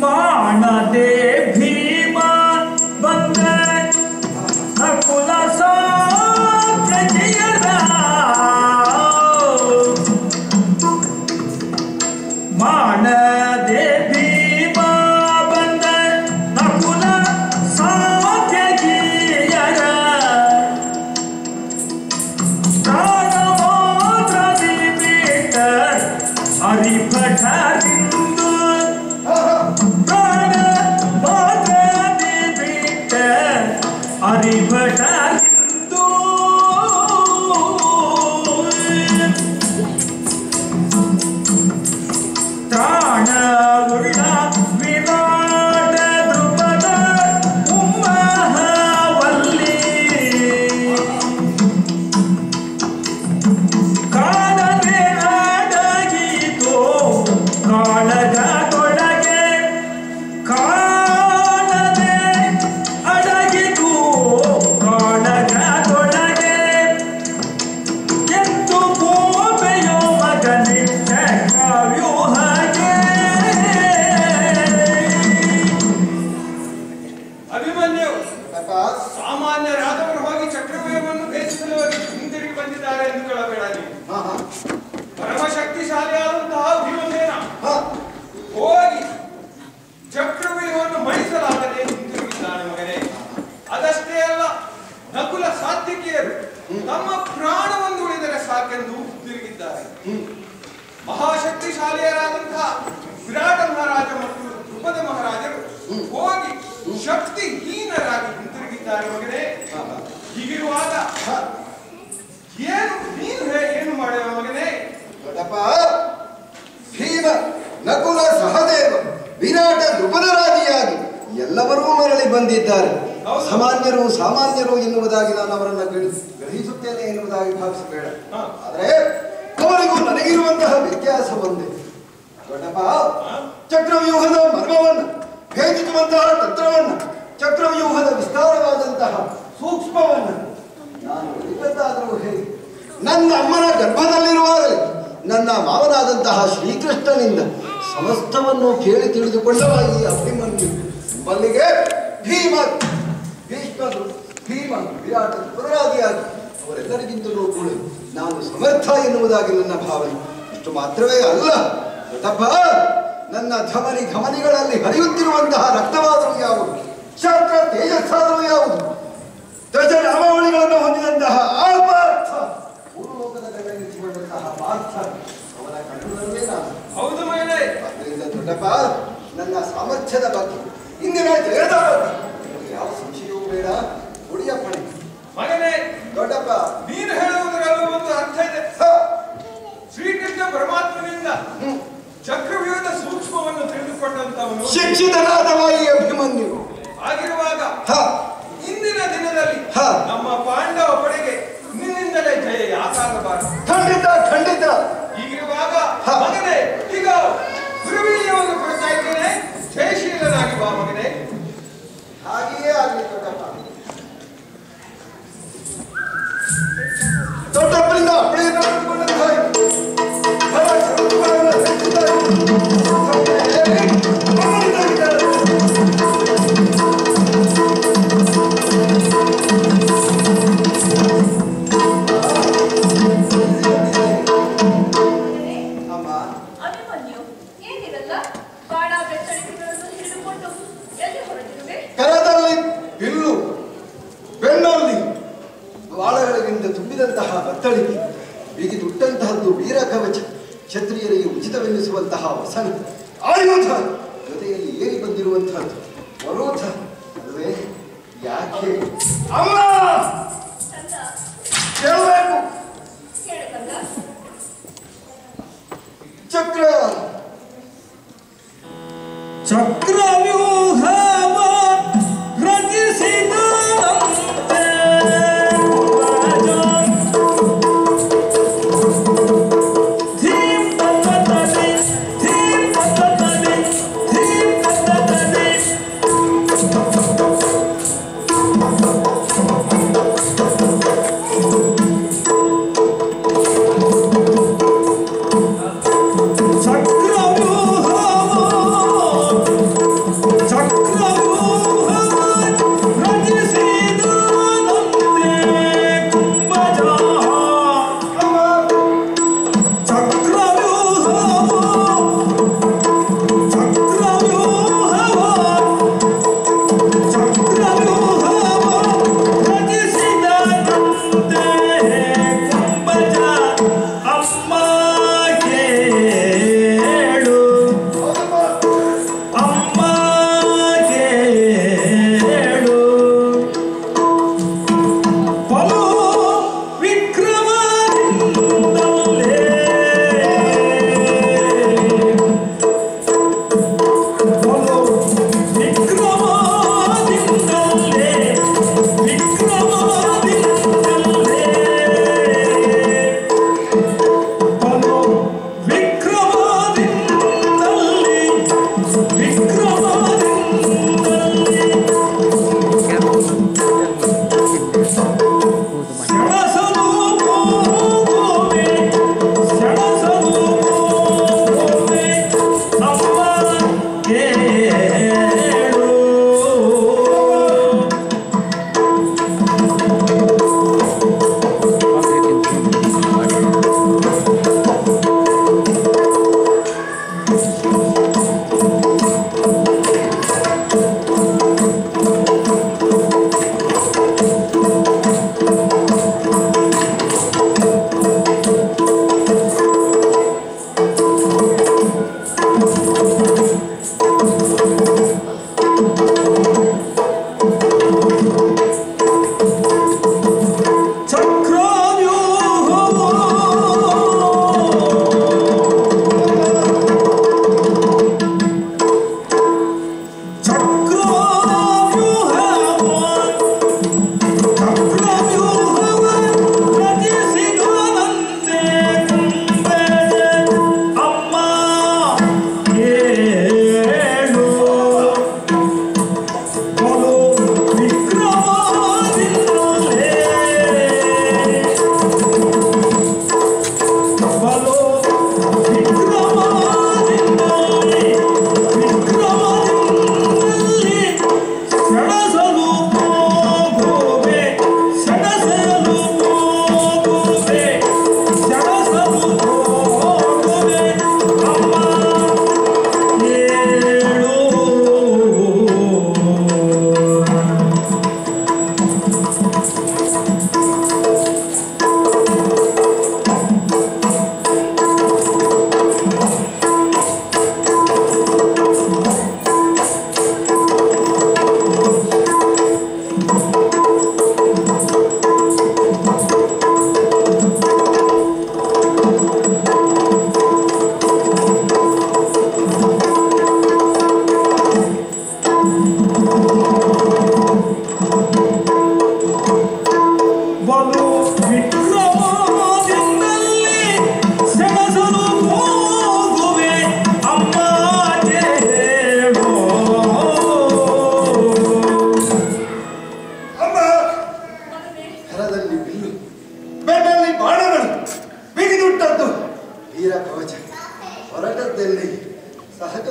ಮಾಡದೆ ಭೀಮ ಬಂದ ನಕುಲ ಸಾಧ್ಯರ ಮಾಡದೆ ಭೀಮ ಬಂದ ನಕುಲ ಸಾಧ್ಯರ ಪ್ರಾಣ ಮಾತ್ರದಿ ಬಿಟ್ಟ ಹರಿಭಟರಿಂದು ಪ್ರಾಣ ಮಾತ್ರದಿ ಬಿಟ್ಟ ಹರಿಭಟರಿಂದು ತ್ರಾಣವುಳ್ಳ ವಿರಾಟ ಧ್ರುಪದ ಉಮ್ಮಹವಲ್ಲಿ ಕಾಣದೆ ಅಡಗಿತು ಕಾಳಗದೊಳಗೆ ಕಾಣದೆ ಅಡಗಿತು ಕಾಳಗದೊಳಗೆ ಎಂದು ಗೋಪೆಯೋ ಮಗನಿಟ್ಟ ಕಾವ್ಯೂಹಗೆ ಅಭಿಮನ್ಯು ಸಾಮಾನ್ಯರಾದವರು ಹೋಗಿ ಚಕ್ರವ್ಯೂಹವನ್ನು ಭೇದಿಸಲು ಹಿಂದಿರುಗಿ ಬಂದಿದ್ದಾರೆ ಎಂದುಕೊಳ್ಳಬೇಡ ನೀವು. ಪರಮಶಕ್ತಿಶಾಲಿಯಾದಂತಹ ಭೀಮಸೇನ ಹೋಗಿ ಚಕ್ರವ್ಯೂಹವನ್ನು ಮಣಿಸಲಾಗದೆ ಹಿಂದಿರುಗಿದ್ದಾನೆ ಮಗನೇ. ಅದಷ್ಟೇ ಅಲ್ಲ, ನಕುಲ ಸಾತ್ವಿಕಿಯರು ತಮ್ಮ ಪ್ರಾಣವನ್ನು ಉಳಿದರೆ ಸಾಕೆಂದು ಹಿಂದಿರುಗಿದ್ದಾರೆ. ಮಹಾಶಕ್ತಿಶಾಲಿಯರಾದಂತಹ ವಿರಾಟ ಮಹಾರಾಜ ಮತ್ತು ಧ್ರುಪದ ಮಹಾರಾಜರು ಹೋಗಿ ಶಕ್ತಿಹೀನರಾಗಿ ಹಿಂತಿರುಗಿದ್ದಾರೆ ಮಗನೇ. ಹೀಗಿರುವಾಗ ಏನು ಮಾಡುವ ಮಗನೇ? ಭೀಮ, ನಕುಲ, ಸಹದೇವ, ವಿರಾಟ, ದ್ರುಪದರಾದಿಯಾಗಿ ಎಲ್ಲವರೂ ಮರಳಿ ಬಂದಿದ್ದಾರೆ. ಸಾಮಾನ್ಯರು ಎನ್ನುವುದಾಗಿ ನಾನು ಅವರನ್ನು ಗ್ರಹಿಸುತ್ತೇನೆ ಎನ್ನುವುದಾಗಿ ಭಾವಿಸಬೇಡ. ಆದರೆ ಅವರಿಗೂ ನನಗಿರುವಂತಹ ವ್ಯತ್ಯಾಸ ಒಂದೇ. ದೊಡ್ಡಪ್ಪ, ಚಕ್ರವ್ಯೂಹದ ಮರ್ಮವನ್ನು ಭೇದಿಸುವಂತಹ ತಂತ್ರವನ್ನು, ಚಕ್ರವ್ಯೂಹದ ವಿಸ್ತಾರವಾದಂತಹ ಸೂಕ್ಷ್ಮವನ್ನು ನಾನು ಅರಿತದ್ದಾದರೂ ಹೇಗೆ? ನನ್ನ ಅಮ್ಮನ ಗರ್ಭದಲ್ಲಿರುವಾಗಲೇ ನನ್ನ ಮಾವನಾದಂತಹ ಶ್ರೀಕೃಷ್ಣನಿಂದ ಸಮಸ್ತವನ್ನು ಕೇಳಿ ತಿಳಿದುಕೊಂಡವ ಈ ಅಭಿಮನ್ಯು. ಬಲ್ಲಿಗೆ ಭೀಮ, ಭೀಷ್ಮರು, ಭೀಮ, ವಿರಾಟ, ದ್ರುಪದರಾದಿಯಾಗಿ ಅವರೆಲ್ಲರಿಗಿಂತಲೂ ಕೂಡ ನಾನು ಸಮರ್ಥ ಎನ್ನುವುದಾಗಿ ನನ್ನ ಭಾವನೆ. ಇಷ್ಟು ಮಾತ್ರವೇ ಅಲ್ಲ ದೊಡ್ಡಪ್ಪ, ನನ್ನ ಧಮನಿ ಘಮನಿಗಳಲ್ಲಿ ಹರಿಯುತ್ತಿರುವಂತಹ ರಕ್ತವಾದರೂ ಯಾವುದು, ಶಾಸ್ತ್ರ ತೇಜಸ್ಸಾದರೂ ಯಾವುದು, ಧ್ವಜ ನಾಮಾವಳಿಗಳನ್ನು ಹೊಂದಿದಂತಹ ಆಲ್ಪಾರ್ಥ, ಪೂರ್ವಲೋಕದ ಕಡೆಗಿಸಿಕೊಂಡಂತಹ ಪಾರ್ಥ, ಅವನ ಕಣ್ಣುಗಳನ್ನೇ ನಾನು. ಹೌದು ಮಗನೇ. ಆದ್ದರಿಂದ ದೊಡ್ಡಪ್ಪ, ನನ್ನ ಸಾಮರ್ಥ್ಯದ ಬಗ್ಗೆ, ಇಂದಿನ ಜಯದ ಬಗ್ಗೆ ಯಾವ ಸಂಶಯವೂ ಬೇಡ. ಒಡಿಯಪ್ಪಣೆ ಮಗನೇ. ದೊಡ್ಡಪ್ಪ, ನೀನು ಹೇಳುವುದರಲ್ಲೂ ಒಂದು ಅರ್ಥ ಇದೆ. ಶ್ರೀಕೃಷ್ಣ ಪರಮಾತ್ಮನಿಂದ ಚಕ್ರವ್ಯೂಹದ ಸೂಕ್ಷ್ಮವನ್ನು ತಿಳಿದುಕೊಂಡಂತವನು ಶಿಕ್ಷಿತನಾದವ ಈ ಅಭಿಮನ್ಯು. ಆಗಿರುವಾಗ ಇಂದಿನ ದಿನದಲ್ಲಿ ನಮ್ಮ ಪಾಂಡವ ಪಡೆಗೆ ನಿನ್ನಿಂದಲೇ ಜಯ ಯಾಕಾಗಬಾರದು? ಖಂಡಿತ ಖಂಡಿತ. ಹೀಗಿರುವಾಗ ಮಗನೇ, ಈಗ ಗುರುವೀರ್ಯವನ್ನು ಕೊಡ್ತಾ ಇದ್ದೇನೆ, ಜಯಶೀಲನಾಗಿ ಬಾ ಮಗನೇ. ಹಾಗೆಯೇ ಆಗಲಿ ದೊಡ್ಡಪ್ಪ. ದೊಡ್ಡಪ್ಪನಿಂದ ಅಪ್ಪಣೆಯನ್ನು ಪಡೆದುಕೊಂಡಂತಹ ಕರದಲ್ಲಿ ಬಿಲ್ಲು, ಬೆನ್ನಲ್ಲಿ ಬಾಳಗಳಿಂದ ತುಂಬಿದಂತಹ ಬತ್ತಳಿಕೆ, ಬಿಗಿದುಟ್ಟಂತಹದ್ದು ವೀರಕವಚ, ಕ್ಷತ್ರಿಯರಿಗೆ ಉಚಿತವೆನ್ನಿಸುವಂತಹ ವಸನ, ಆಯುಧ ಜೊತೆಯಲ್ಲಿ ಏರಿ ಬಂದಿರುವಂತಹದ್ದು ವರೋಧ. ಅದುವೇ ಯಾಕೆ ಅಮ್ಮ ಕೇಳಬೇಕು? ಚಕ್ರವ್ಯೂಹವ ರಚಿಸಿದಂತೆ ಚಕ್ರವ್ಯೂಹವ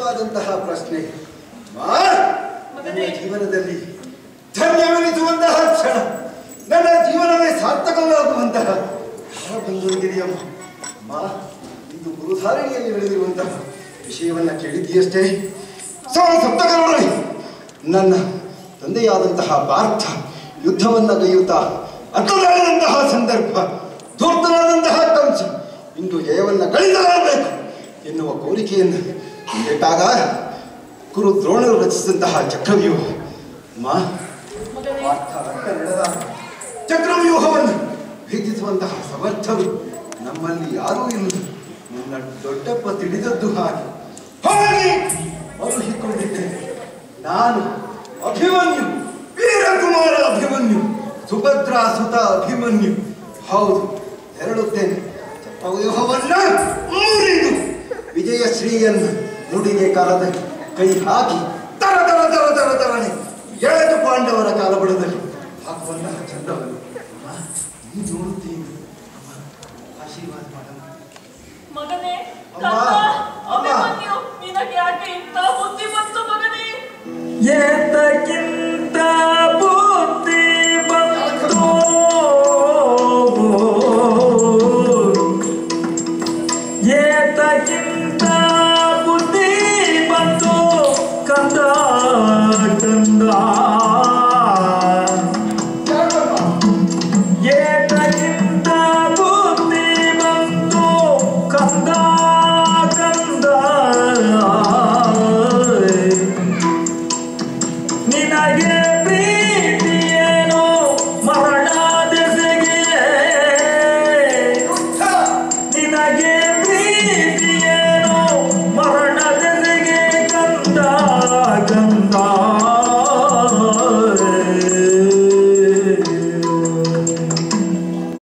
ಸಹಜವಾದಂತಹ ಪ್ರಶ್ನೆ. ನನ್ನ ಜೀವನದಲ್ಲಿ ಧನ್ಯವೆನಿಸುವಂತಹ ಕ್ಷಣ, ನನ್ನ ಜೀವನವೇ ಸಾರ್ಥಕವಾಗುವಂತಹ ಬಂದೊಂದಿದೆಯಮ್ಮ. ಇಂದು ಗುರುಧಾರಣಿಯಲ್ಲಿ ನಡೆದಿರುವಂತಹ ವಿಷಯವನ್ನ ಕೇಳಿದ್ದೀಯಷ್ಟೇ. ಸಪ್ತಕರ್ಣಿ ನನ್ನ ತಂದೆಯಾದಂತಹ ಪಾರ್ಥ ಯುದ್ಧವನ್ನ ಗೈಯುತ್ತಾ ಅರ್ಥದಾದಂತಹ ಸಂದರ್ಭ, ಧೂರ್ತನಾದಂತಹ ಕಂಸ ಇಂದು ಜಯವನ್ನ ಗಳಿಸಲಾಗಬೇಕು ಎನ್ನುವ ಕೋರಿಕೆಯನ್ನು ಇಟ್ಟಾಗ ಗುರು ದ್ರೋಣರು ರಚಿಸಿದಂತಹ ಚಕ್ರವ್ಯೂಹ ನಡೆದ ಚಕ್ರವ್ಯೂಹವನ್ನು ಭೇದಿಸುವಂತಹ ಸಮರ್ಥರು ನಮ್ಮಲ್ಲಿ ಯಾರೂ ಇಲ್ಲ. ನನ್ನ ದೊಡ್ಡಪ್ಪ ತಿಳಿದದ್ದು ಹಾಗೆ ಮರುಹಿಕೊಂಡಿದ್ದೇನೆ. ನಾನು ಅಭಿಮನ್ಯು, ವೀರಕುಮಾರ ಅಭಿಮನ್ಯು, ಸುಭದ್ರಾ ಸುತ ಅಭಿಮನ್ಯು. ಹೌದು, ತೆರಳುತ್ತೇನೆ. ಚಕ್ರವ್ಯೂಹವನ್ನ ಮುರಿದು ವಿಜಯಶ್ರೀಯನ್ನು ನುಡಿಗೆ ಕಾಲದ ಕೈ ಹಾಕಿ ತರನೆ ಎಳೆದು ಪಾಂಡವರ ಕಾಲಬುಡದಲ್ಲಿ ಹಾಕುವಂತಹ ಚಂದ್ರವನ್ನು ನೋಡುತ್ತೀನಿ. ಆಶೀರ್ವಾದ ಮಾಡಲು ಮಗನೇ, ನಿನಗೆ ಯಾಕೆ ಇಂಥ ಬುದ್ಧಿ ಬಂತು ಮಗನೇ? ಏತಕ್ಕಿಂತ ಬುದ್ಧಿ ಬಂತು, ಏತಕ್ಕಿಂತ ಬುದ್ಧಿ ಬಂತು ಕಂದ ಕಂದ